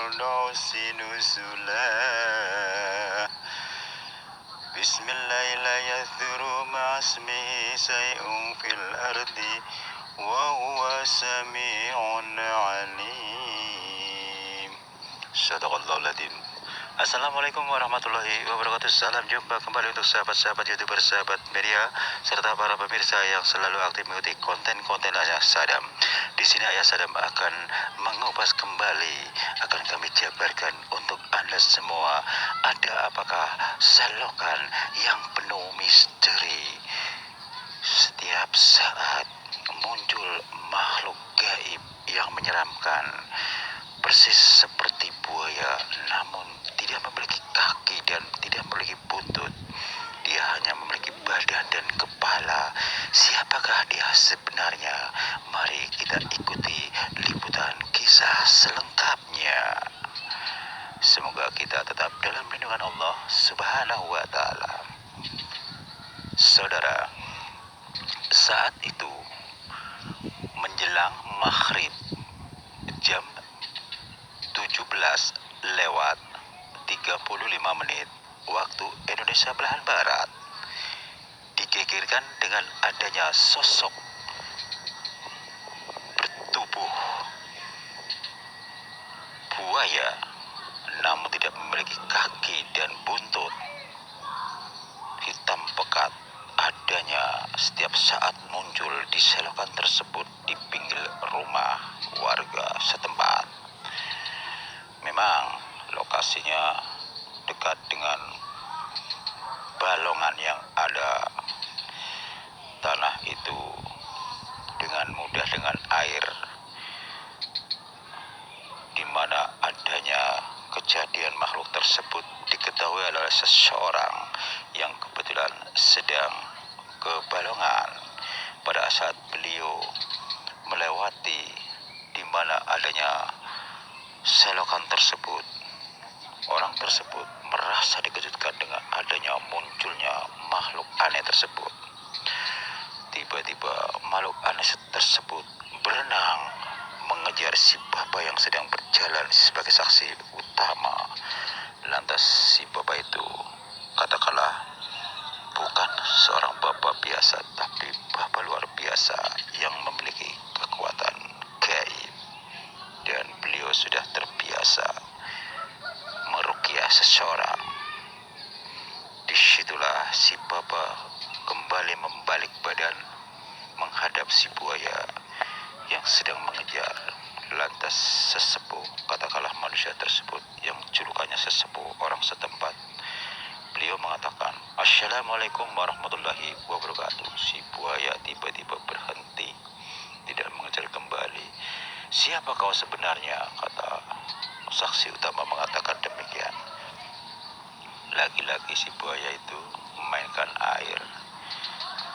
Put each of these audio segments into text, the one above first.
الفردوس نزلا بسم الله لا يثر مع اسمه شيء في الأرض وهو سميع عليم. Sadaqallahu ladin. Assalamualaikum warahmatullahi wabarakatuh. Salam jumpa kembali untuk sahabat-sahabat YouTuber, sahabat media, serta para pemirsa yang selalu aktif mengikuti konten-konten Ayah Sadam. Di sini Ayah Sadam akan mengupas kembali, akan kami jabarkan untuk Anda semua. Ada apakah selokan yang penuh misteri? Setiap saat muncul makhluk gaib yang menyeramkan, persis seperti buaya, namun tidak memiliki kaki dan tidak memiliki buntut. Dia hanya memiliki badan dan kepala. Siapakah dia sebenarnya? Mari kita ikuti liputan kisah selengkapnya. Semoga kita tetap dalam lindungan Allah Subhanahu wa Ta'ala. Saudara, saat itu menjelang maghrib jam 17:35 waktu Indonesia belahan barat, digegerkan dengan adanya sosok bertubuh buaya namun tidak memiliki kaki dan buntut, hitam pekat. Adanya setiap saat muncul di selokan tersebut di pinggir rumah warga setempat. Memang lokasinya dekat dengan balongan yang ada. Tanah itu dengan mudah dengan air, di mana adanya kejadian makhluk tersebut diketahui oleh seseorang yang kebetulan sedang ke balongan pada saat beliau melewati di mana adanya selokan tersebut. Orang tersebut merasa dikejutkan dengan adanya munculnya makhluk aneh tersebut. Tiba-tiba makhluk aneh tersebut berenang mengejar si bapak yang sedang berjalan sebagai saksi utama. Lantas si bapak itu, katakanlah, bukan seorang bapak biasa, tapi bapak luar biasa yang memiliki kekuatan gaib, dan beliau sudah terbiasa meruqyah seseorang. Disitulah si bapak kembali membalik badan menghadap si buaya yang sedang mengejar. Lantas sesepuh, katakanlah manusia tersebut yang julukannya sesepuh orang setempat, beliau mengatakan, "Assalamualaikum warahmatullahi wabarakatuh." Si buaya tiba-tiba berhenti, tidak mengejar kembali. "Siapa kau sebenarnya?" kata saksi utama mengatakan demikian. Lagi-lagi si buaya itu memainkan air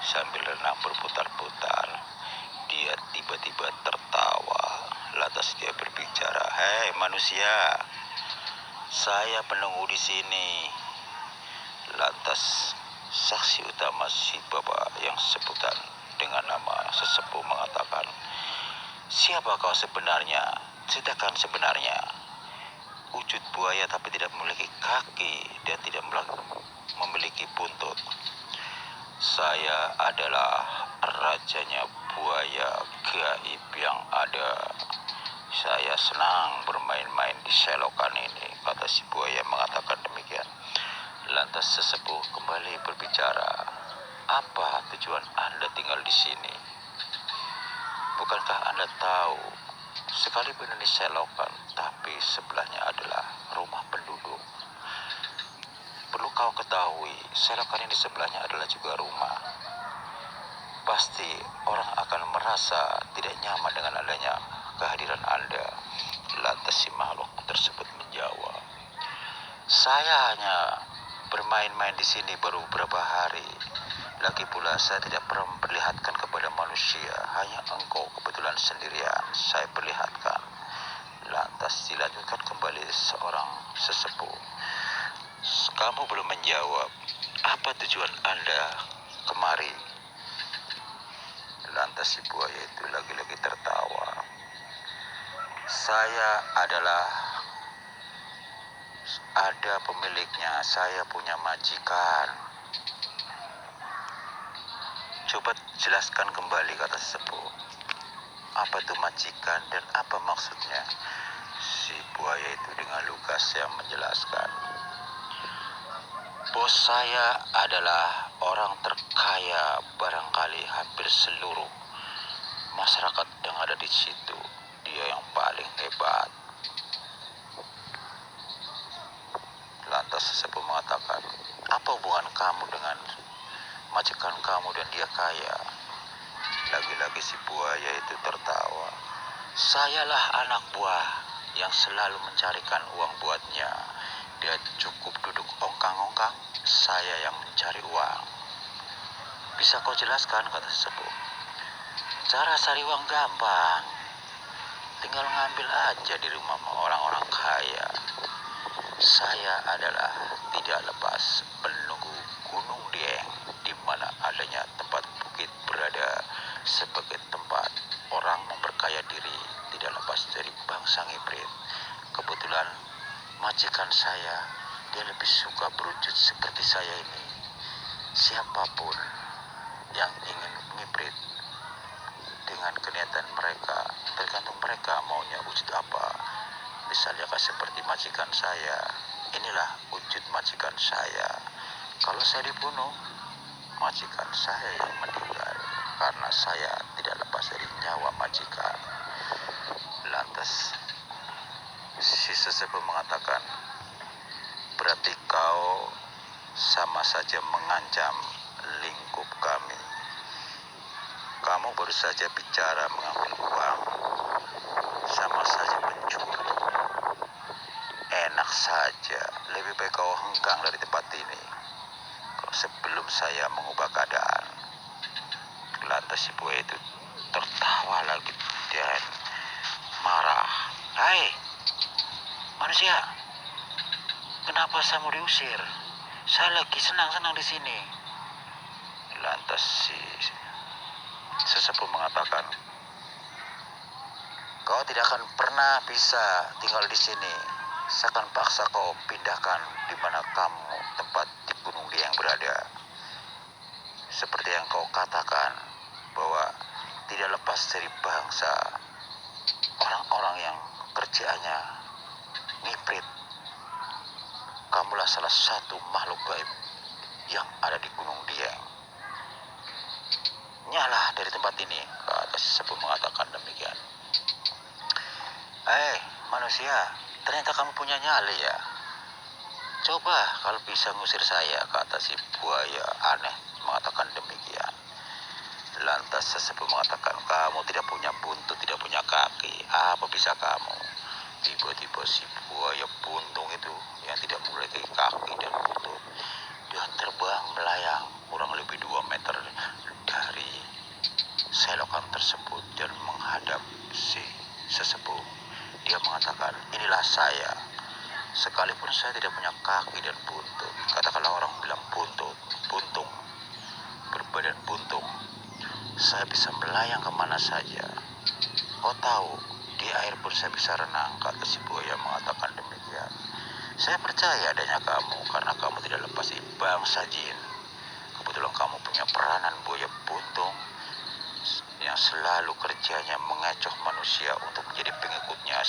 sambil renang berputar-putar. Dia tiba-tiba tertawa. Lantas dia berbicara, "Hei manusia, saya penunggu di sini." Lantas saksi utama si bapak yang sebutan dengan nama sesepuh mengatakan, "Siapa kau sebenarnya? Ceritakan sebenarnya." Wujud buaya tapi tidak memiliki kaki dan tidak memiliki buntut. "Saya adalah rajanya buaya gaib yang ada. Saya senang bermain-main di selokan ini," kata si buaya mengatakan demikian. Lantas sesepuh kembali berbicara, "Apa tujuan Anda tinggal di sini? Bukankah Anda tahu, sekalipun ini selokan, tapi sebelahnya adalah rumah penduduk. Perlu kau ketahui, selokan ini sebelahnya adalah juga rumah. Pasti orang akan merasa tidak nyaman dengan adanya kehadiran Anda." Lantas si makhluk tersebut menjawab, "Saya hanya bermain-main di sini baru beberapa hari. Lagi pula saya tidak pernah memperlihatkan kepada manusia, hanya engkau kebetulan sendirian saya perlihatkan." Lantas dilanjutkan kembali seorang sesepuh, "Kamu belum menjawab, apa tujuan Anda kemari?" Lantas si buaya itu lagi-lagi tertawa, "Saya adalah Ada pemiliknya, saya punya majikan. Coba jelaskan kembali, kata sesepuh. Apa itu majikan dan apa maksudnya? Si buaya itu dengan lugas yang menjelaskan. Bos saya adalah orang terkaya barangkali hampir seluruh masyarakat yang ada di situ. Dia yang paling hebat. Lantas sesepuh mengatakan, apa hubungan kamu dengan majikan kamu dan dia kaya? Lagi-lagi si buaya itu tertawa. Sayalah anak buah yang selalu mencarikan uang buatnya. Dia cukup duduk ongkang-ongkang, saya yang mencari uang. Bisa kau jelaskan, kata sesepuh. Cara cari uang gampang. Tinggal ngambil aja di rumah orang-orang kaya. Saya adalah tidak lepas penunggu Gunung Dieng, di mana adanya tempat bukit berada sebagai tempat orang memperkaya diri, tidak lepas dari bangsa ngiprit. Kebetulan majikan saya, dia lebih suka berwujud seperti saya ini. Siapapun yang ingin ngiprit dengan keniatan mereka, tergantung mereka maunya wujud apa. Misalnya seperti majikan saya, inilah wujud majikan saya. Kalau saya dibunuh, majikan saya yang meninggal, karena saya tidak lepas dari nyawa majikan. Lantas si sesepuh mengatakan, berarti kau sama saja mengancam lingkup kami. Kamu baru saja bicara mengambil uang, sama saja pencuri. Enak saja, lebih baik kau hengkang dari tempat ini sebelum saya mengubah keadaan. Lantas si buaya itu tertawa lagi dan marah. Hai manusia, kenapa saya mau diusir? Saya lagi senang-senang di sini. Lantas si sesepuh mengatakan, kau tidak akan pernah bisa tinggal di sini. Saya akan paksa kau pindahkan di mana kamu tempat di Gunung Dieng berada. Seperti yang kau katakan, bahwa tidak lepas dari bangsa orang-orang yang kerjaannya ngiprit. Kamulah salah satu makhluk gaib yang ada di Gunung Dieng. Nyalah dari tempat ini, kata sesepuh mengatakan demikian. Manusia, ternyata kamu punya nyali ya. Coba kalau bisa ngusir saya, kata si buaya aneh mengatakan demikian. Lantas sesepuh mengatakan, kamu tidak punya buntut, tidak punya kaki, apa bisa kamu? Tiba-tiba si buaya buntung itu yang tidak memiliki kaki dan buntut, dia terbang melayang kurang lebih 2 meter dari selokan tersebut dan menghadap si sesepuh. Dia mengatakan, inilah saya. Sekalipun saya tidak punya kaki dan buntut, katakanlah orang bilang buntung, berbadan buntung, saya bisa melayang kemana saja. Kau tahu, di air pun saya bisa renang, kata si buaya mengatakan demikian. Saya percaya adanya kamu, karena kamu tidak lepas dari bangsa jin. Kebetulan kamu punya peranan buaya buntung yang selalu kerjanya mengecoh manusia untuk menjadi pengikutnya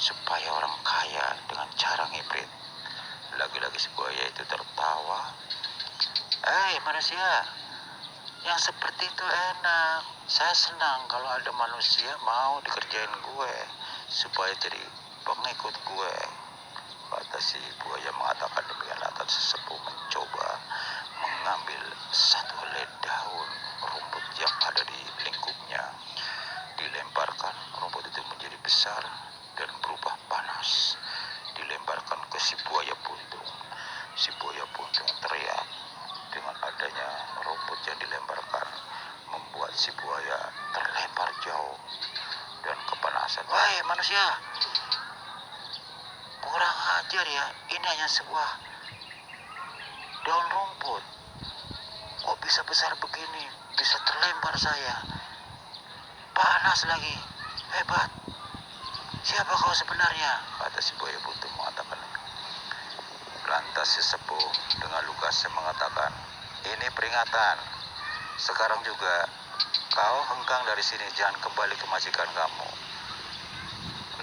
supaya orang kaya dengan cara ngiprit. Lagi-lagi si buaya itu tertawa. Manusia, yang seperti itu enak. Saya senang kalau ada manusia mau dikerjain gue supaya jadi pengikut gue, kata si buaya mengatakan demikian. Lantas sesepuh mencoba mengambil satu helai daun rumput yang ada di lingkupnya. Dilemparkan, rumput itu menjadi besar dan berubah panas. Dilemparkan ke si buaya buntung. Si buaya buntung teriak. Dengan adanya rumput yang dilemparkan, membuat si buaya terlempar jauh dan kepanasan. Wahai manusia, kurang ajar ya, ini hanya sebuah daun rumput. Kok bisa besar begini, bisa terlempar saya, panas lagi, hebat. Siapa kau sebenarnya, kata si buaya buntung mengatakan. Lantas si sepuh dengan lugas mengatakan, ini peringatan. Sekarang juga kau hengkang dari sini, jangan kembali ke majikan kamu.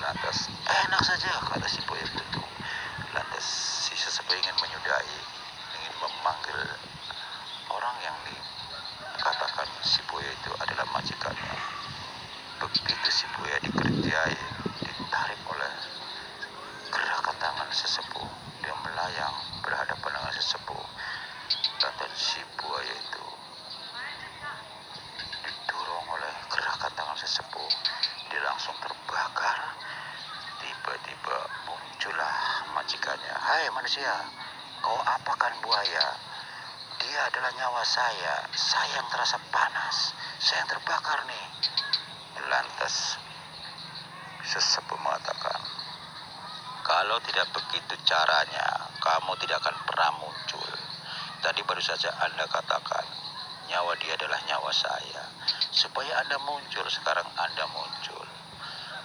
Lantas, enak saja, kata si buaya buntung. Lantas si sesepuh ingin menyudahi, ingin memanggil orang yang dikatakan si buaya itu adalah majikannya. Begitu si buaya dikerjai, ditarik oleh gerakan tangan sesepuh, dia melayang berhadapan dengan sesepuh. Lantas si buaya itu didorong oleh gerakan tangan sesepuh, dia langsung terbakar. Tiba-tiba muncullah majikannya. Hai manusia, kau apakan buaya? Dia adalah nyawa saya yang terasa panas, saya yang terbakar nih. Lantas sesepuh mengatakan, kalau tidak begitu caranya, kamu tidak akan pernah muncul. Tadi baru saja Anda katakan, nyawa dia adalah nyawa saya. Supaya Anda muncul, sekarang Anda muncul.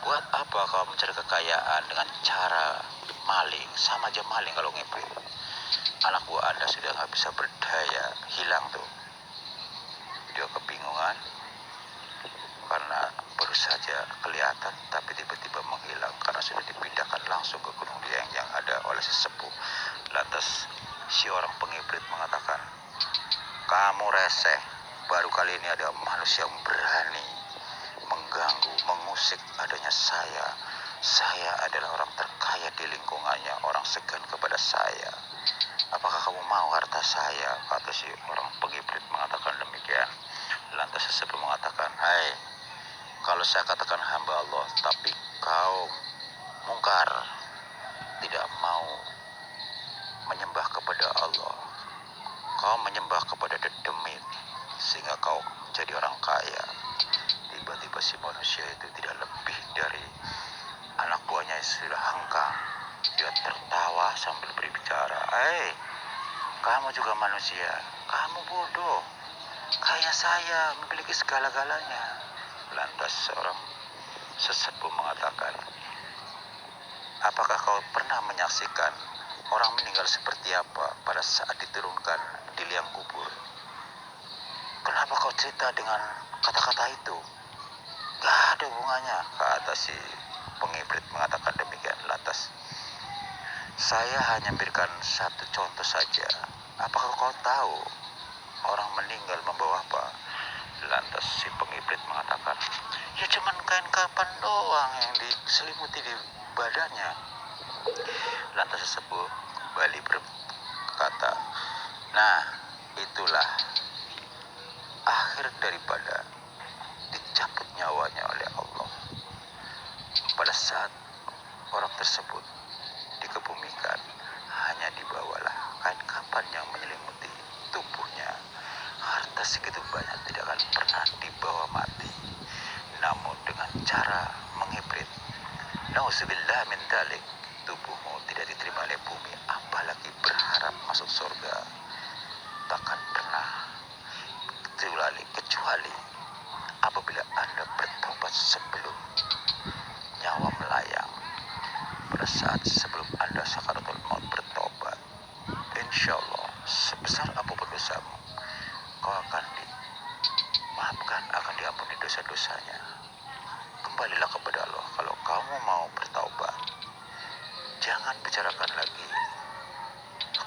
Buat apa kau mencari kekayaan dengan cara maling? Sama aja maling kalau ngepet. Anak buah Anda sudah gak bisa berdaya, hilang tuh. Dia kebingungan, karena baru saja kelihatan tapi tiba-tiba menghilang karena sudah dipindahkan langsung ke Gunung Dieng yang ada oleh sesepuh. Lantas si orang pengibrit mengatakan, kamu reseh, baru kali ini ada manusia yang berani mengganggu, mengusik adanya saya. Saya adalah orang terkaya di lingkungannya, orang segan kepada saya. Apakah kamu mau harta saya? Kata si orang pengibrit mengatakan demikian. Lantas sesepuh mengatakan, hai, kalau saya katakan hamba Allah, tapi kau mungkar, tidak mau menyembah kepada Allah, kau menyembah kepada dedemit, sehingga kau jadi orang kaya. Tiba-tiba si manusia itu tidak lebih dari anak buahnya yang sudah hengkang. Dia tertawa sambil berbicara, kamu juga manusia, kamu bodoh, kaya saya, memiliki segala-galanya. Lantas seorang sesepuh mengatakan, apakah kau pernah menyaksikan orang meninggal seperti apa pada saat diturunkan di liang kubur? Kenapa kau cerita dengan kata-kata itu? Gak ada hubungannya, kata si pengibrit mengatakan demikian. Lantas, saya hanya berikan satu contoh saja. Apakah kau tahu orang meninggal membawa apa? Lantas si pengibrit mengatakan, ya cuman kain kapan doang yang diselimuti di badannya. Lantas sesepuh kembali berkata, nah itulah akhir daripada dicabut nyawanya oleh Allah. Pada saat orang tersebut dikebumikan, hanya dibawalah kain kapan yang menyelimuti tubuhnya. Harta segitu banyak tidak akan pernah dibawa mati. Namun dengan cara mengibrit, nauzubillah min dzalik, tubuhmu tidak diterima oleh bumi, apalagi berharap masuk surga. Takkan pernah kecuali apabila Anda bertobat sebelum nyawa melayang. Pada saat sebelum Anda sakaratul maut bertobat, insya Allah sebesar apapun dosamu, kau akan dimaafkan, akan diampuni dosa-dosanya. Kembalilah kepada Allah. Kalau kamu mau bertaubat, jangan bicarakan lagi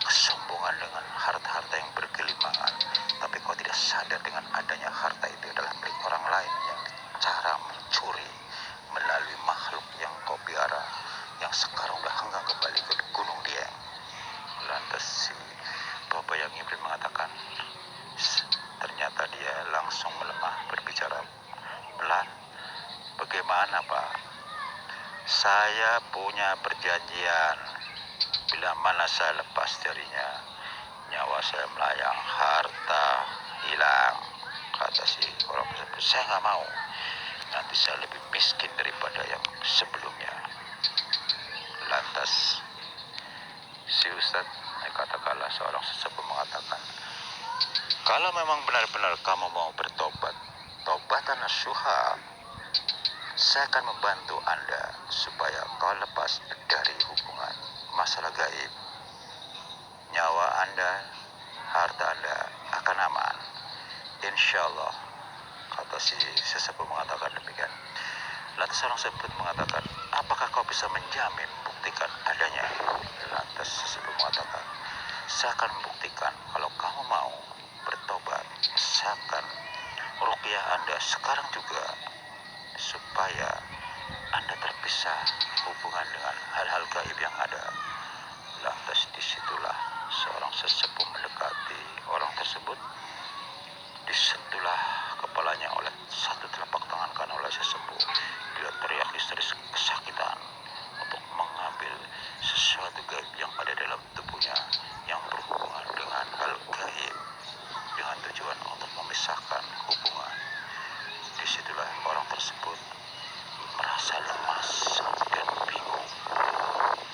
kesombongan dengan harta-harta yang bergelimangan, tapi kau tidak sadar dengan adanya harta itu adalah milik orang lain, yang cara mencuri melalui makhluk yang kau piara, yang sekarang udah hengkang kembali ke Gunung Dieng. Lantas si bapak yang iblis mengatakan, ternyata dia langsung melemah, berbicara pelan. Bagaimana Pak? Saya punya perjanjian, bila mana saya lepas darinya, nyawa saya melayang, harta hilang. Kata si orang tersebut, saya nggak mau, nanti saya lebih miskin daripada yang sebelumnya. Lantas si Ustadz, katakanlah seorang sesepuh mengatakan, kalau memang benar-benar kamu mau bertobat, tobatan nasuha, saya akan membantu Anda supaya kau lepas dari hubungan masalah gaib. Anda, harta Anda akan aman. Insya Allah, kata si sesepuh mengatakan demikian. Lantas orang tersebut mengatakan, apakah kau bisa menjamin, buktikan adanya? Lantas sesepuh mengatakan, saya akan membuktikan kalau kamu mau bertobat, saya akan ruqyah Anda sekarang juga, supaya Anda terpisah hubungan dengan hal-hal gaib yang ada. Lantas disitulah seorang sesepuh mendekati orang tersebut, disentuhlah kepalanya oleh satu telapak tangan kanan oleh sesepuh. Dia teriak histeris kesakitan untuk mengambil sesuatu gaib yang ada dalam tubuhnya yang berhubungan dengan hal gaib, dengan tujuan untuk memisahkan hubungan. Disitulah orang tersebut merasa lemas dan bingung.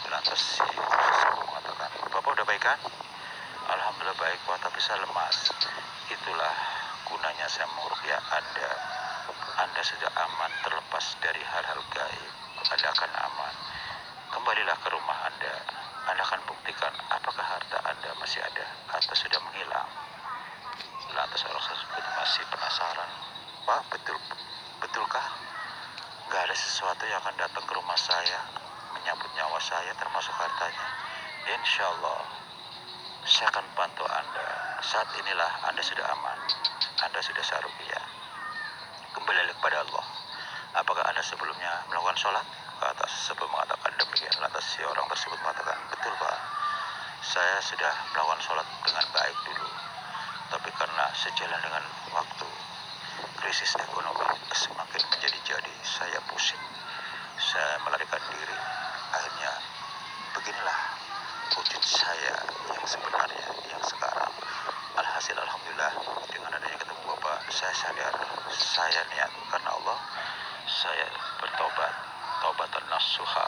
Lantas si sesepuh mengatakan, Bapak udah baik kan? Alhamdulillah baik Pak, tapi saya lemas. Itulah gunanya saya meruqyah Anda. Anda sudah aman terlepas dari hal-hal gaib. Anda akan aman. Kembalilah ke rumah Anda. Anda akan buktikan apakah harta Anda masih ada atau sudah menghilang. Lantas orang tersebut masih penasaran. Pak, betulkah? Gak ada sesuatu yang akan datang ke rumah saya, menyambut nyawa saya termasuk hartanya. Insya Allah, saya akan bantu Anda. Saat inilah Anda sudah aman. Anda sudah saya ruqyah. Kembali kepada Allah. Apakah Anda sebelumnya melakukan sholat? Kata sebelum mengatakan demikian. Lantas si orang tersebut mengatakan, betul Pak, saya sudah melakukan sholat dengan baik dulu. Tapi karena sejalan dengan waktu, krisis ekonomi semakin menjadi-jadi, saya pusing. Saya melarikan diri. Akhirnya beginilah wujud saya yang sebenarnya, yang sekarang. Alhasil alhamdulillah, dengan adanya ketemu Bapak, saya sadar, saya niat karena Allah, saya bertobat, taubatan nasuha.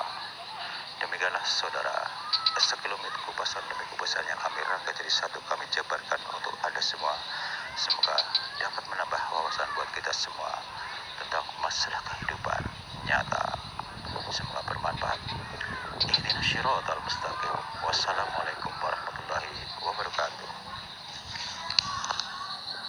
Demikianlah saudara, sekelumit kupasan demi kupasan yang kami rangkai jadi satu, kami jabarkan untuk Anda semua. Semoga dapat menambah wawasan buat kita semua tentang masalah kehidupan nyata. Semoga bermanfaat. Ihdinas syiratal mustaqim. Wassalamualaikum